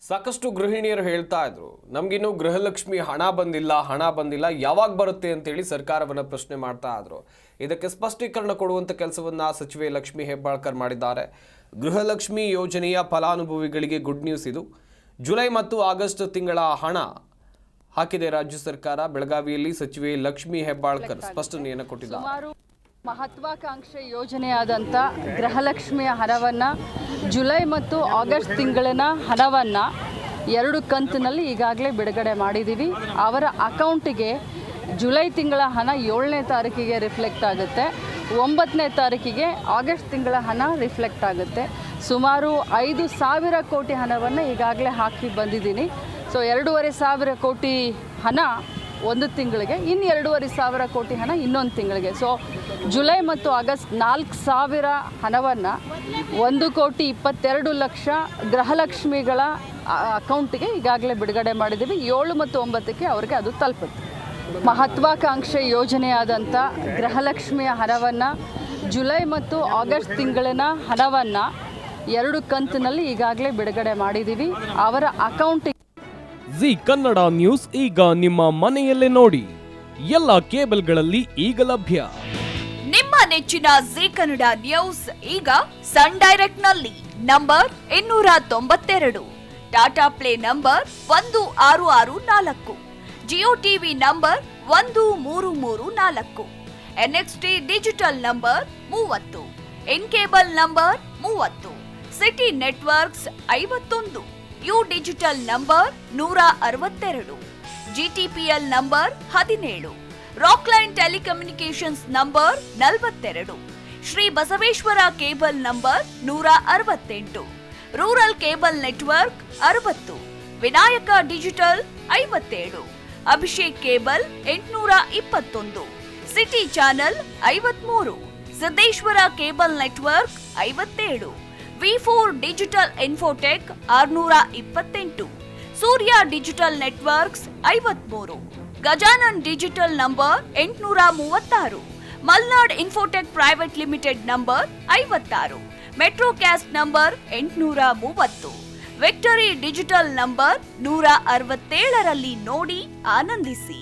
ಸಾಕಷ್ಟು ಗೃಹಿಣಿಯರು ಹೇಳ್ತಾ ಇದ್ರು, ನಮಗಿನ್ನೂ ಗೃಹಲಕ್ಷ್ಮಿ ಹಣ ಬಂದಿಲ್ಲ, ಯಾವಾಗ ಬರುತ್ತೆ ಅಂತೇಳಿ ಸರ್ಕಾರವನ್ನು ಪ್ರಶ್ನೆ ಮಾಡ್ತಾ ಇದ್ರು. ಇದಕ್ಕೆ ಸ್ಪಷ್ಟೀಕರಣ ಕೊಡುವಂಥ ಕೆಲಸವನ್ನ ಸಚಿವೆ ಲಕ್ಷ್ಮಿ ಹೆಬ್ಬಾಳ್ಕರ್ ಮಾಡಿದ್ದಾರೆ. ಗೃಹಲಕ್ಷ್ಮಿ ಯೋಜನೆಯ ಫಲಾನುಭವಿಗಳಿಗೆ ಗುಡ್ ನ್ಯೂಸ್ ಇದು. ಜುಲೈ ಮತ್ತು ಆಗಸ್ಟ್ ತಿಂಗಳ ಹಣ ಹಾಕಿದೆ ರಾಜ್ಯ ಸರ್ಕಾರ. ಬೆಳಗಾವಿಯಲ್ಲಿ ಸಚಿವೆ ಲಕ್ಷ್ಮಿ ಹೆಬ್ಬಾಳ್ಕರ್ ಸ್ಪಷ್ಟನೆಯನ್ನು ಕೊಟ್ಟಿದ್ದಾರೆ. ಮಹತ್ವಾಕಾಂಕ್ಷೆ ಯೋಜನೆಯಾದಂಥ ಗೃಹಲಕ್ಷ್ಮಿಯ ಹಣವನ್ನು ಜುಲೈ ಮತ್ತು ಆಗಸ್ಟ್ ತಿಂಗಳಿನ ಹಣವನ್ನು 2 ಕಂತಿನಲ್ಲಿ ಈಗಾಗಲೇ ಬಿಡುಗಡೆ ಮಾಡಿದ್ದೀವಿ. ಅವರ ಅಕೌಂಟಿಗೆ ಜುಲೈ ತಿಂಗಳ ಹಣ 7ನೇ ತಾರೀಕಿಗೆ ರಿಫ್ಲೆಕ್ಟ್ ಆಗುತ್ತೆ, 9ನೇ ತಾರೀಕಿಗೆ ಆಗಸ್ಟ್ ತಿಂಗಳ ಹಣ ರಿಫ್ಲೆಕ್ಟ್ ಆಗುತ್ತೆ. ಸುಮಾರು 5,000 ಕೋಟಿ ಹಣವನ್ನು ಈಗಾಗಲೇ ಹಾಕಿ ಬಂದಿದ್ದೀನಿ. ಸೊ 2,500 ಕೋಟಿ ಹಣ ಒಂದು ತಿಂಗಳಿಗೆ, ಇನ್ನು 2,500 ಕೋಟಿ ಹಣ ಇನ್ನೊಂದು ತಿಂಗಳಿಗೆ. ಸೊ ಜುಲೈ ಮತ್ತು ಆಗಸ್ಟ್ 4,000 ಹಣವನ್ನು 1,22,00,000 ಗೃಹಲಕ್ಷ್ಮಿಗಳ ಅಕೌಂಟಿಗೆ ಈಗಾಗಲೇ ಬಿಡುಗಡೆ ಮಾಡಿದ್ದೀವಿ. 7 ಮತ್ತು 9ಕ್ಕೆ ಅವರಿಗೆ ಅದು ತಲುಪುತ್ತೆ. ಮಹತ್ವಾಕಾಂಕ್ಷೆ ಯೋಜನೆಯಾದಂಥ ಗೃಹಲಕ್ಷ್ಮಿಯ ಹಣವನ್ನು ಜುಲೈ ಮತ್ತು ಆಗಸ್ಟ್ ತಿಂಗಳಿನ ಹಣವನ್ನು 2 ಕಂತಿನಲ್ಲಿ ಈಗಾಗಲೇ ಬಿಡುಗಡೆ ಮಾಡಿದ್ದೀವಿ. ಅವರ ಅಕೌಂಟಿಗೆ ಜಿ ಕನ್ನಡ ನ್ಯೂಸ್ ಈಗ ನಿಮ್ಮ ಮನೆಯಲ್ಲೇ ನೋಡಿ. ಎಲ್ಲ ಕೇಬಲ್ಗಳಲ್ಲಿ ಈಗ ಲಭ್ಯ. ನಿಮ್ಮ ನೆಚ್ಚಿನ ಜಿ ಕನ್ನಡ ನ್ಯೂಸ್ ಈಗ ಸನ್ ಡೈರೆಕ್ಟ್ ನಲ್ಲಿ number 292, Tata play number 1664, Jio TV number 1334, NXT digital number 30, in cable number 30, city networks 51, U digital number 162, GTPL number 17, Rockline telecommunications number 42, Shri Basaveshwara cable number 168, rural cable network 60, Vinayaka digital 57, Abhishek cable 821, city channel 53, Siddeshwara cable network 57, V4 digital Infotech 628, Surya digital networks 53, Gajanan digital number 836, Malnad Infotech Private Limited number 56, Metrocast number 830, Victory Digital number 167ರಲ್ಲಿ ನೋಡಿ ಆನಂದಿಸಿ.